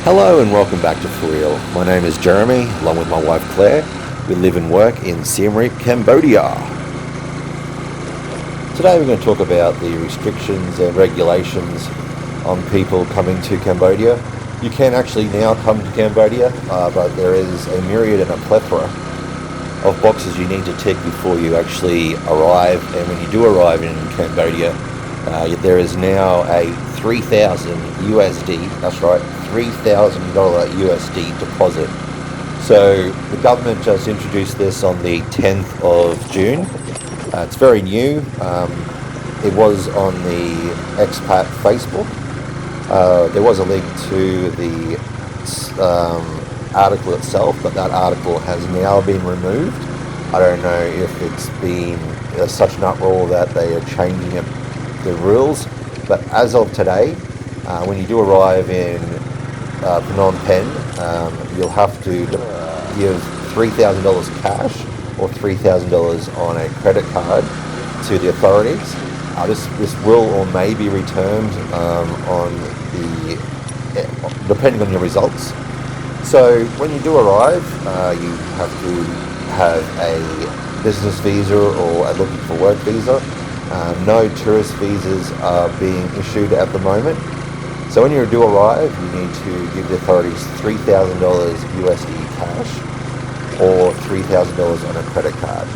Hello and welcome back to For Real. My name is Jeremy, along with my wife Claire. We live and work in Siem Reap, Cambodia. Today we're going to talk about the restrictions and regulations on people coming to Cambodia. You can actually now come to Cambodia, but there is a myriad and a plethora of boxes you need to tick before you actually arrive. And when you do arrive in Cambodia, there is now a 3,000 USD, that's right, $3,000 USD deposit. So the government just introduced this on the 10th of June. It's very new. It was on the expat Facebook. There was a link to the article itself, but that article has now been removed. I don't know if it's been such an uproar that they are changing the rules, but as of today, when you do arrive in Phnom Penh, you'll have to give $3,000 cash or $3,000 on a credit card to the authorities. This will or may be returned depending on your results. So when you do arrive, you have to have a business visa or a looking for work visa. No tourist visas are being issued at the moment. So when you do arrive, you need to give the authorities $3,000 USD cash or $3,000 on a credit card.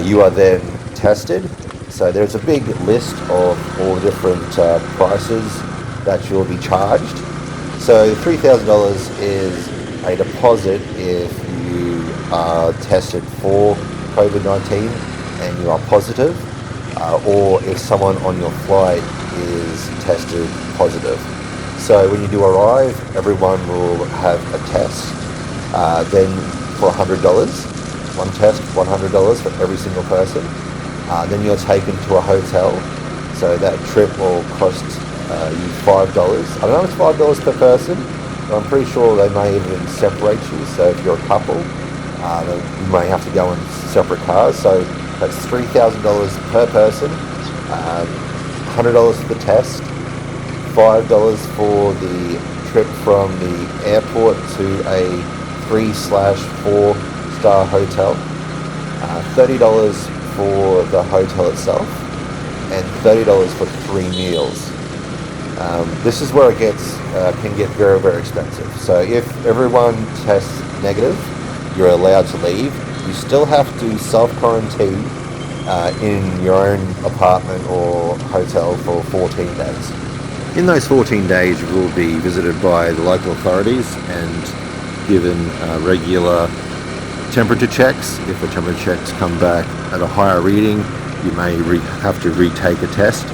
You are then tested. So there's a big list of all the different prices that you'll be charged. So $3,000 is a deposit if you are tested for COVID-19 and you are positive, or if someone on your flight is tested positive. So when you do arrive, everyone will have a test. Then for $100, one test, $100 for every single person. Then you're taken to a hotel. So that trip will cost you $5. I don't know if it's $5 per person, but I'm pretty sure they may even separate you. So if you're a couple, you may have to go in separate cars. So that's $3,000 per person, $100 for the test, $5 for the trip from the airport to a 3/4-star hotel, $30 for the hotel itself, and $30 for 3 meals. This is where it can get very, very expensive. So if everyone tests negative, you're allowed to leave. You still have to self-quarantine in your own apartment or hotel for 14 days. In those 14 days, you will be visited by the local authorities and given regular temperature checks. If the temperature checks come back at a higher reading, you may have to retake a test.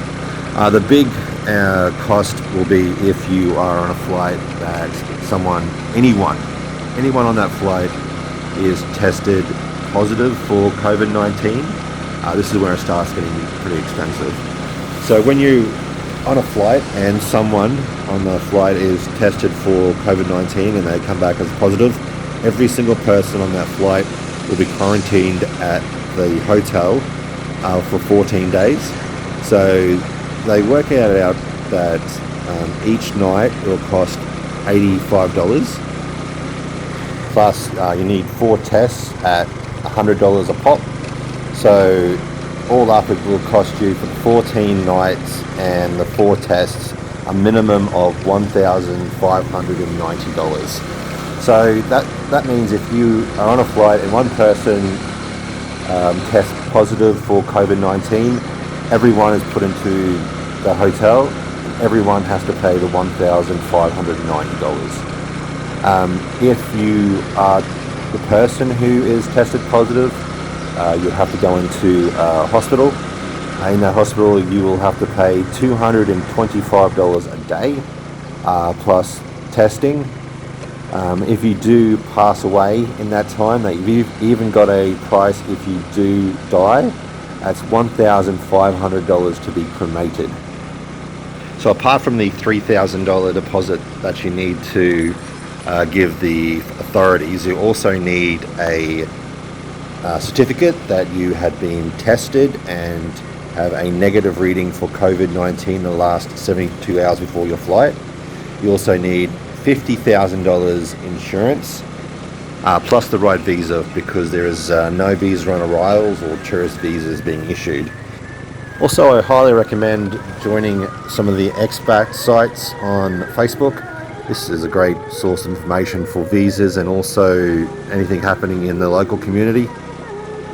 The big cost will be if you are on a flight that anyone on that flight is tested positive for COVID-19. This is where it starts getting pretty expensive. So when you on a flight and someone on the flight is tested for COVID-19 and they come back as positive, every single person on that flight will be quarantined at the hotel for 14 days. So they work it out that each night it will cost $85. Plus you need 4 tests at $100 a pop. So all up it will cost you for the 14 nights and the 4 tests a minimum of $1,590. So that means if you are on a flight and one person tests positive for COVID-19, everyone is put into the hotel and everyone has to pay the $1,590. If you are the person who is tested positive, you have to go into a hospital. In that hospital, you will have to pay $225 a day plus testing. If you do pass away in that time, you've even got a price if you do die. That's $1,500 to be cremated. So apart from the $3,000 deposit that you need to give the authorities, you also need a certificate that you had been tested and have a negative reading for COVID-19 in the last 72 hours before your flight. You also need $50,000 insurance, plus the right visa, because there is no visa on arrivals or tourist visas being issued. Also, I highly recommend joining some of the expat sites on Facebook. This is a great source of information for visas and also anything happening in the local community.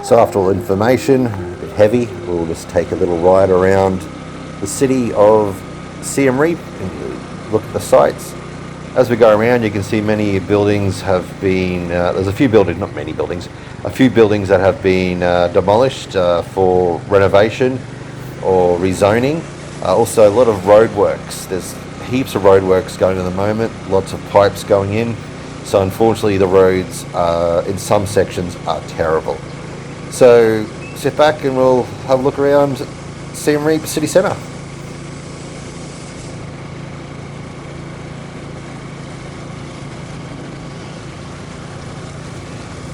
So after all the information, a bit heavy, we'll just take a little ride around the city of Siem Reap and look at the sites. As we go around, you can see many buildings have been, there's a few buildings, not many buildings, a few buildings that have been demolished for renovation or rezoning. Also a lot of roadworks. There's heaps of roadworks going at the moment, lots of pipes going in. So unfortunately the roads in some sections are terrible. So sit back and we'll have a look around Siem Reap city centre.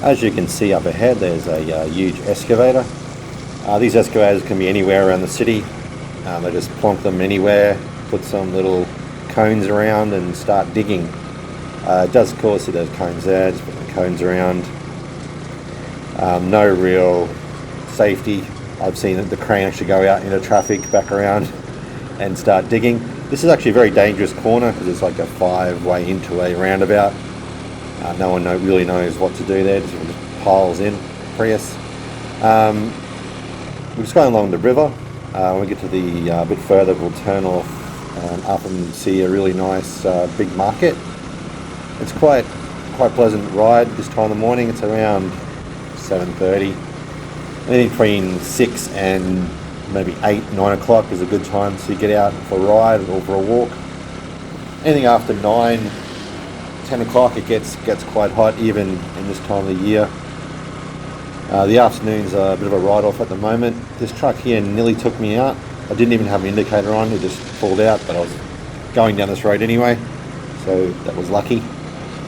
As you can see up ahead, there's a huge excavator. These excavators can be anywhere around the city. They just plonk them anywhere, put some little cones around and start digging. It does, of course, see those cones there, just put the cones around. No real safety. I've seen the crane actually go out into traffic, back around and start digging. This is actually a very dangerous corner because it's like a 5-way into a roundabout. No one really knows what to do there, just piles in, Prius. We're just going along the river. When we get to the bit further, we'll turn off up and see a really nice big market. It's quite pleasant ride this time of the morning. It's around 7:30. Anything between 6 and maybe 8, 9 o'clock is a good time to get out for a ride or for a walk. Anything after 9, 10 o'clock it gets quite hot even in this time of the year. The afternoon's a bit of a write-off at the moment. This truck here nearly took me out. I didn't even have an indicator on, it just pulled out, but I was going down this road anyway, so that was lucky.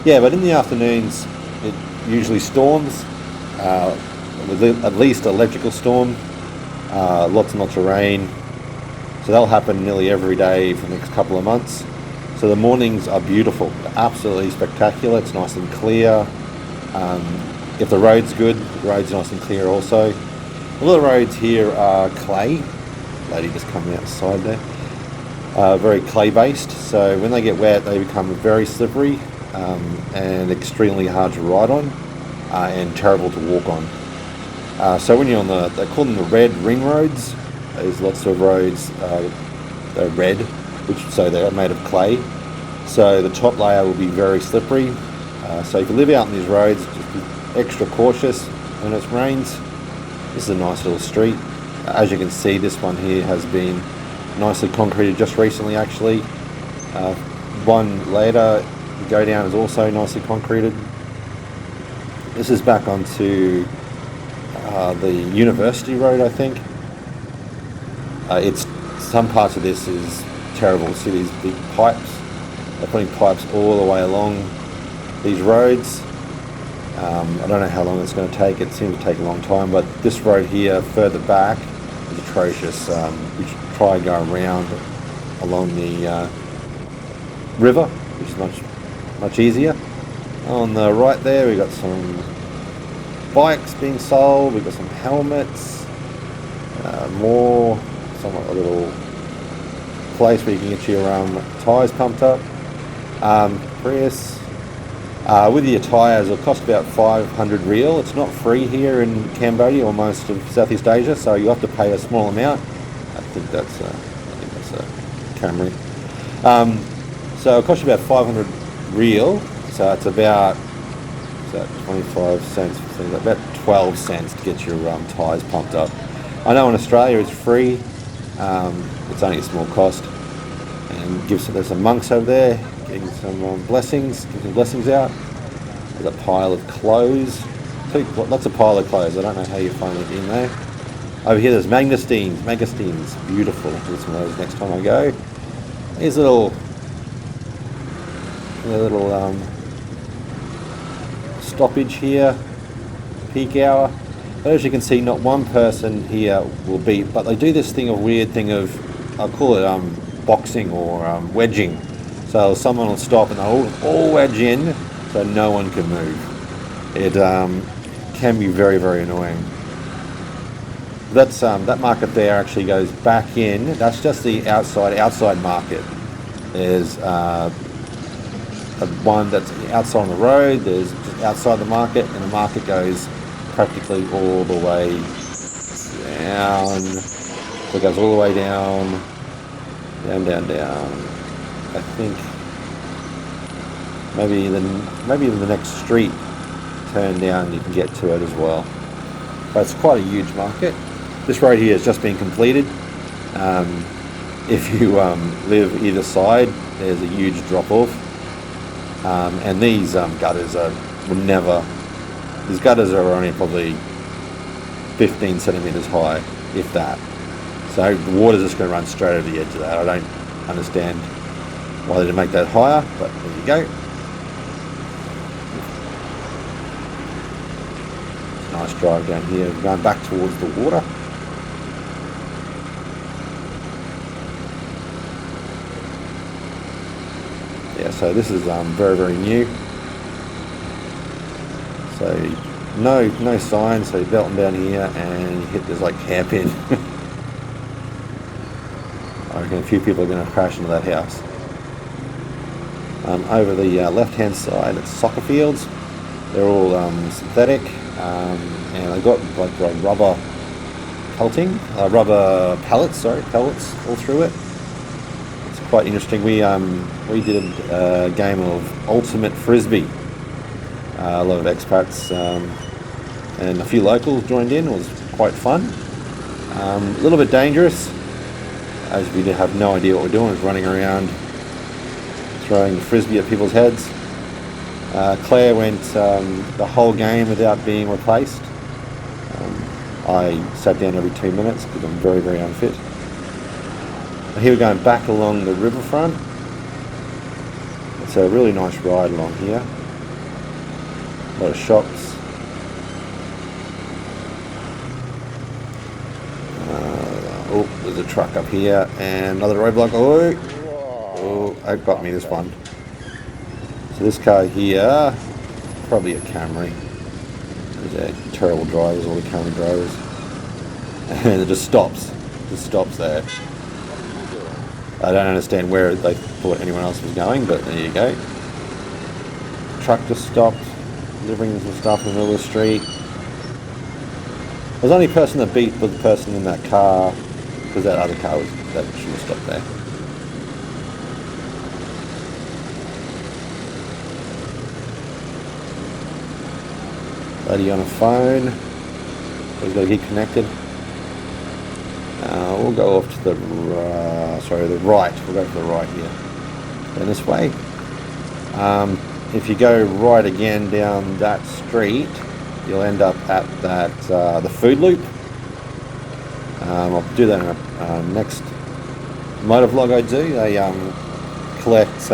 Yeah, but in the afternoons it usually storms, at least electrical storm, lots and lots of rain. So that'll happen nearly every day for the next couple of months. So the mornings are beautiful, absolutely spectacular. It's nice and clear. If the road's good, the road's nice and clear also. A lot of roads here are clay. Lady just coming outside there. Very clay based, so when they get wet they become very slippery and extremely hard to ride on and terrible to walk on. So when you're on they call them the red ring roads. There's lots of roads, they're red, so they're made of clay. So the top layer will be very slippery. So if you live out on these roads, just be extra cautious when it rains. This is a nice little street. As you can see, this one here has been nicely concreted just recently actually. One later, the go down is also nicely concreted. This is back onto the University Road, I think. Some parts of this is terrible. See these big pipes? They're putting pipes all the way along these roads. I don't know how long it's going to take. It seems to take a long time, but this road here further back is atrocious. We should try and go around along the river, which is much easier. On the right there we've got some bikes being sold, we've got some helmets, a little place where you can get your tyres pumped up. Prius. With your tyres, it'll cost about 500 real. It's not free here in Cambodia or most of Southeast Asia, so you have to pay a small amount. I think that's a Camry. So it'll cost you about 500 real. So it's about 25 cents, about 12 cents to get your tyres pumped up. I know in Australia it's free. It's only a small cost. And there's some monks over there getting some blessings out. There's a pile of clothes. Lots of pile of clothes. I don't know how you find it in there. Over here there's mangostines. Beautiful. Get some of those next time I go. Here's a little stoppage here, peak hour. But as you can see, not one person here will be, but they do this weird thing of, I'll call it boxing or wedging. So someone will stop and they'll all wedge in so no one can move. It can be very, very annoying. That market there actually goes back in. That's just the outside market. There's one that's outside on the road. There's just outside the market, and the market goes practically all the way down. So it goes all the way down, down. I think maybe even the next street turn down you can get to it as well. But it's quite a huge market. This road here has just been completed. If you live either side, there's a huge drop off, and these gutters these gutters are only probably 15 centimeters high, if that. So the water's just going to run straight over the edge of that. I don't understand why they didn't make that higher, but there you go. Nice drive down here, going back towards the water. Yeah, so this is very, very new. So no signs, so you're belting down here and you hit this like hairpin. I reckon a few people are going to crash into that house. Over the left-hand side, it's soccer fields. They're all synthetic, and I got like rubber pellets all through it. It's quite interesting. We did a game of ultimate frisbee. A lot of expats and a few locals joined in. It was quite fun. A little bit dangerous, as we have no idea what we're doing. We're running around throwing frisbee at people's heads. Claire went the whole game without being replaced. I sat down every 2 minutes because I'm very, very unfit. Here we're going back along the riverfront. It's a really nice ride along here. A lot of shops. There's a truck up here and another roadblock. Oh, it got me, this one. So this car here, probably a Camry. They're terrible drivers, all the Camry drivers. And it just stops there. I don't understand where they thought anyone else was going, but there you go. Truck just stopped, delivering some stuff in the middle of the street. The only person that beat was the person in that car, because that other car that should have stopped there. Lady on a phone. He's got to get connected. We'll go off to the right. We'll go to the right here. Then this way. If you go right again down that street, you'll end up at the food loop. I'll do that in a next motor vlog I do. They collect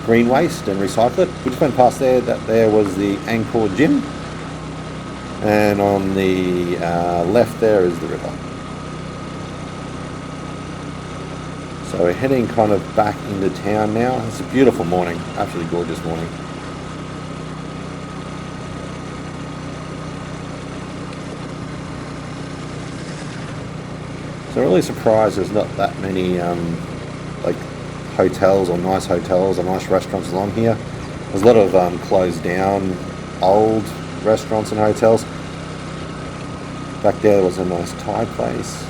green waste and recycle it. We just went past there. That there was the Angkor Gym, and on the left there is the river. So we're heading kind of back into town now. It's a beautiful morning, absolutely gorgeous morning. So I'm really surprised there's not that many like hotels or nice restaurants along here. There's a lot of closed down old restaurants and hotels. Back there was a nice Thai place.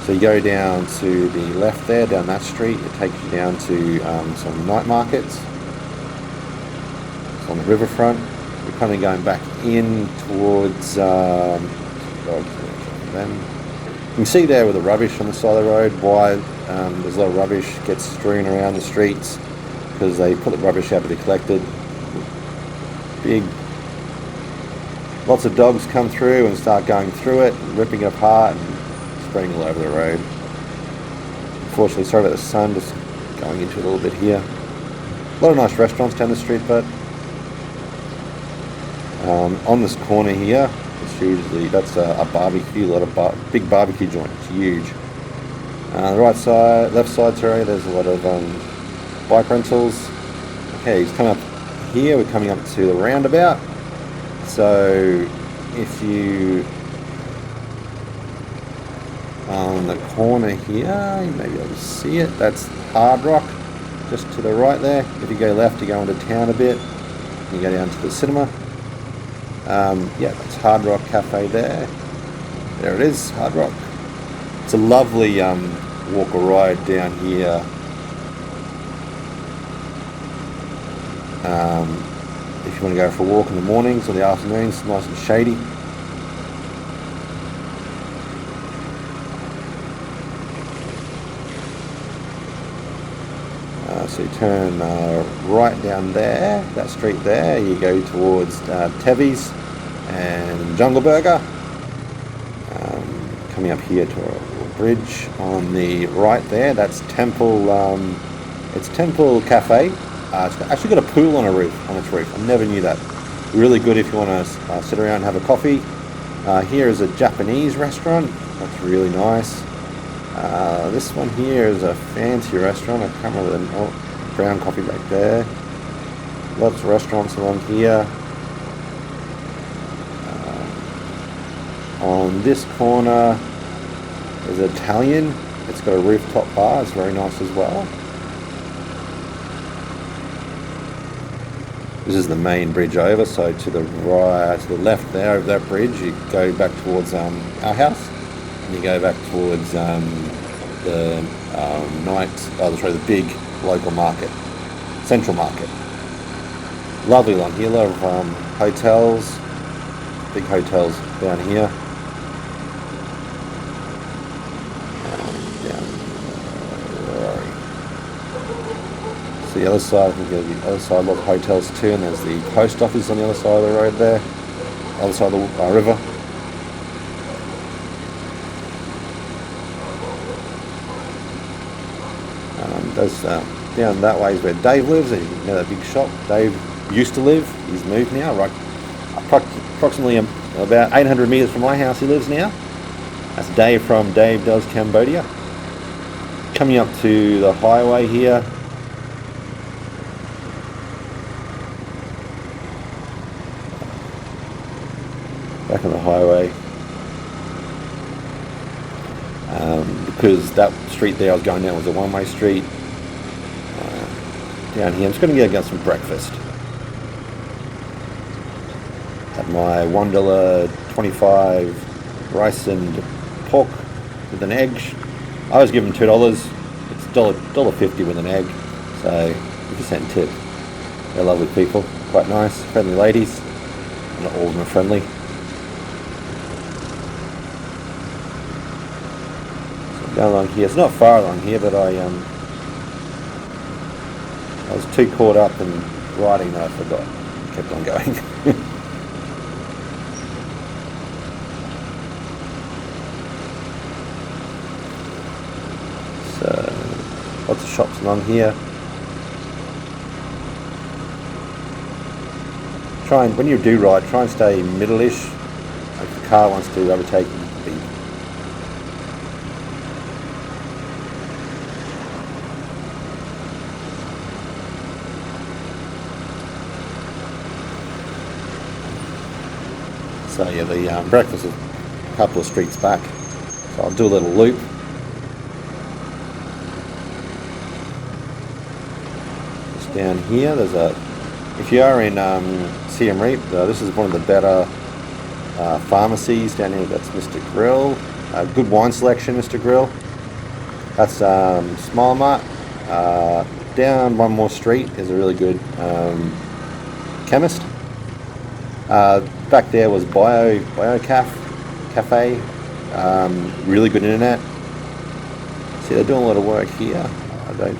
So you go down to the left there, down that street, it takes you down to some night markets. It's on the riverfront. We're kind of going back in towards them. You can see there with the rubbish on the side of the road why there's a lot of rubbish gets strewn around the streets, because they put the rubbish out to be collected. Lots of dogs come through and start going through it, and ripping it apart and spreading all over the road. Unfortunately, sorry about the sun, just going into it a little bit here. A lot of nice restaurants down the street, but on this corner here, this hugely. That's a barbecue, a lot of big barbecue joint. It's huge. The right side, left side, sorry, there's a lot of bike rentals. Okay, he's coming up here. We're coming up to the roundabout. So if you on the corner here, you may be able to see it. That's Hard Rock, just to the right there. If you go left, you go into town a bit. You go down to the cinema. Yeah, that's Hard Rock Cafe there. There it is, Hard Rock. It's a lovely walk or ride down here. If you want to go for a walk in the mornings or the afternoons, it's nice and shady. So you turn right down there, that street there, you go towards Tevi's and Jungle Burger. Coming up here to a bridge on the right there, that's Temple, it's Temple Cafe. It's actually got a pool on its roof. I never knew that. Really good if you want to sit around and have a coffee. Here is a Japanese restaurant. That's really nice. This one here is a fancy restaurant. I can't remember the brown coffee back there. Lots of restaurants along here. On this corner is Italian. It's got a rooftop bar. It's very nice as well. This is the main bridge over, so to the right, to the left there of that bridge, you go back towards our house, and you go back towards the the big local market, Central Market. Lovely along here, a lot of hotels, big hotels down here. So the other side, I think the other side, a lot of hotels too, and there's the post office on the other side of the road there, other side of the river. Down that way is where Dave lives, and you know that big shop Dave used to live. He's moved now, right approximately about 800 metres from my house he lives now. That's Dave from Dave Does Cambodia. Coming up to the highway here. Back on the highway. Because that street there I was going down was a one-way street. Down here, I'm just going to go get some breakfast. Had my $1.25 rice and pork with an egg. I was given $2. It's $1.50 with an egg, so 50% tip. They're lovely people, quite nice, friendly ladies. Not all of them are friendly. So down along here, it's not far along here, but I was too caught up in riding that I forgot. Kept on going. So, lots of shops along here. When you do ride, try and stay middle-ish. If the car wants to overtake you, beep. So yeah, the breakfast is a couple of streets back. So I'll do a little loop. Just down here, there's if you are in Siem Reap, this is one of the better pharmacies down here. That's Mr. Grill. Good wine selection, Mr. Grill. That's Smile Mart. Down one more street is a really good chemist. Back there was Bio Cafe. Really good internet. See, they're doing a lot of work here. They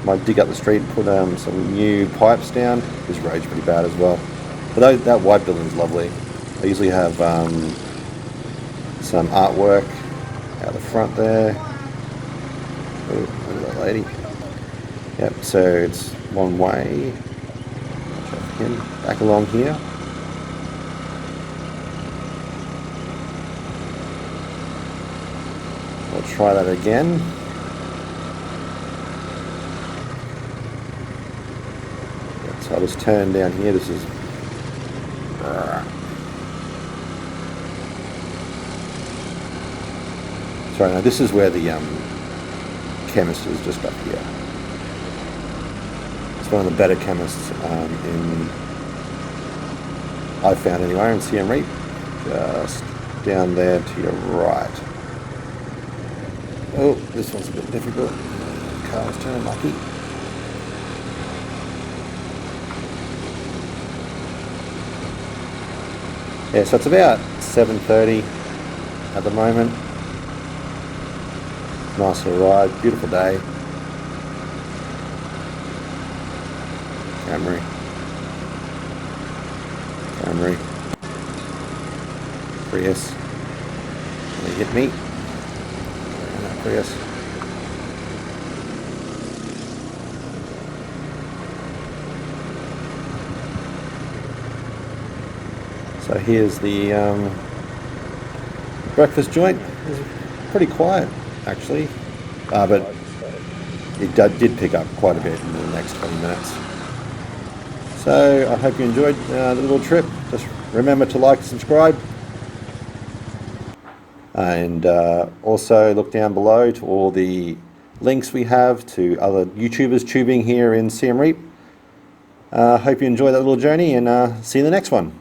might dig up the street and put some new pipes down. This road's pretty bad as well. But that white building's lovely. They usually have some artwork out the front there. Oh, look at that lady. Yep, so it's one way. Back along here. try that again. So I'll just turn down here. This is sorry, no, this is where the chemist is, just up here. It's one of the better chemists I've found anyway, in Siem Reap. Just down there to your right. Oh, this one's a bit difficult. The car's turning lucky. Yeah, so it's about 7:30 at the moment. Nice little ride, beautiful day. Camry. Prius. They hit me. Prius. So here's the breakfast joint. It's pretty quiet, actually, but it did pick up quite a bit in the next 20 minutes. So I hope you enjoyed the little trip. Just remember to like and subscribe. And also look down below to all the links we have to other YouTubers tubing here in Siem Reap. Hope you enjoy that little journey, and see you in the next one.